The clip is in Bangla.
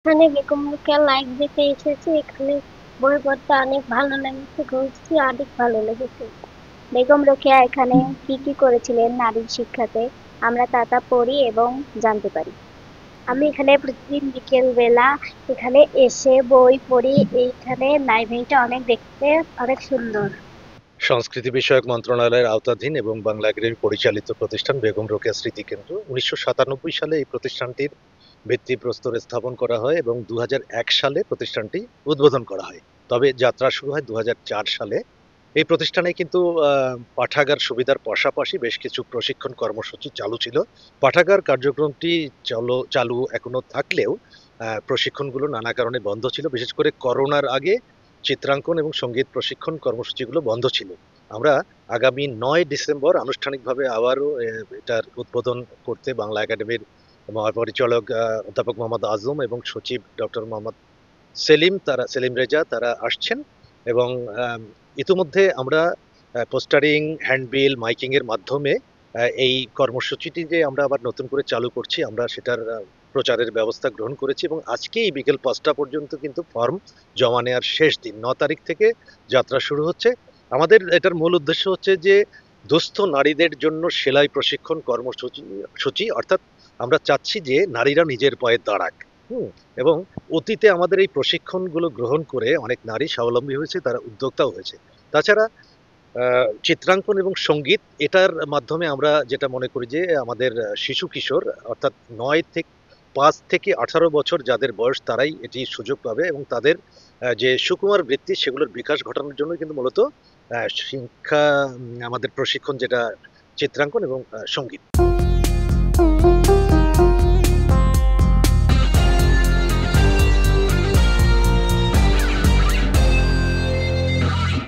এখানে বেগম রোকেয়া লাইভ দেখে এসেছি। এখানে বই পড়তে অনেক ভালো লেগেছে, ঘুরছি অনেক ভালো লেগেছে। বেগম রোকেয়া এখানে কি কি করেছিলেন নারীর শিক্ষাতে আমরা তা পড়ি এবং জানতে পারি। আমি এখানে প্রতিদিন বিকেল বেলা এখানে এসে বই পড়ি। এইখানে লাইব্রেরিটা অনেক দেখতে অনেক সুন্দর। সংস্কৃতি বিষয়ক মন্ত্রণালয়ের আওতাধীন এবং বাংলা একাডেমি পরিচালিত প্রতিষ্ঠান বেগম রোকেয়া স্মৃতিকেন্দ্র 1997 সালে এই প্রতিষ্ঠানটির ভিত্তিপ্রস্তর স্থাপন করা হয় এবং 2001 সালে প্রতিষ্ঠানটি উদ্বোধন করা হয়। তবে যাত্রা শুরু হয় 2004 সালে। এই প্রতিষ্ঠানে কিন্তু পাঠাগার সুবিধার পাশাপাশি বেশ কিছু প্রশিক্ষণ কর্মসূচি চালু ছিল। পাঠাগার কার্যক্রমটি চালু এখনো থাকলেও প্রশিক্ষণগুলো নানা কারণে বন্ধ ছিল। বিশেষ করে করোনার আগে চিত্রাঙ্কন এবং সঙ্গীত প্রশিক্ষণ কর্মসূচিগুলো বন্ধ ছিল। আমরা আগামী 9 ডিসেম্বর আনুষ্ঠানিকভাবে আবারও এটার উদ্বোধন করতে বাংলা একাডেমির মহাপরিচালক অধ্যাপক মোহাম্মদ আজম এবং সচিব ডক্টর মোহাম্মদ সেলিম রেজা তারা আসছেন এবং আম, ইতিমধ্যে আমরা পোস্টারিং, হ্যান্ডবিল, মাইকিং এর মাধ্যমে এই কর্মসূচিটি যে আমরা আবার নতুন করে চালু করছি আমরা সেটার প্রচারের ব্যবস্থা গ্রহণ করেছি এবং আজকে এই বিকেল 5টা পর্যন্ত কিন্তু ফর্ম জমা নেওয়ার শেষ দিন। 9 তারিখ থেকে যাত্রা শুরু হচ্ছে। আমাদের এটার মূল উদ্দেশ্য হচ্ছে যে দুস্থ নারীদের জন্য সেলাই প্রশিক্ষণ কর্মসূচি অর্থাৎ আমরা চাচ্ছি যে নারীরা নিজের পায়ে দাঁড়াক। হুম। এবং অতীতে আমাদের এই প্রশিক্ষণগুলো গ্রহণ করে অনেক নারী স্বাবলম্বী হয়েছে, তারা উদ্যোক্তাও হয়েছে। তাছাড়া চিত্রাঙ্কন এবং সঙ্গীত এটার মাধ্যমে আমরা যেটা মনে করি যে আমাদের শিশু কিশোর অর্থাৎ 5 থেকে 18 বছর যাদের বয়স তারাই এটি সুযোগ পাবে এবং তাদের যে সুকুমার বৃত্তি সেগুলোর বিকাশ ঘটানোর জন্য কিন্তু মূলত শিক্ষা আমাদের প্রশিক্ষণ যেটা চিত্রাঙ্কন এবং সঙ্গীত।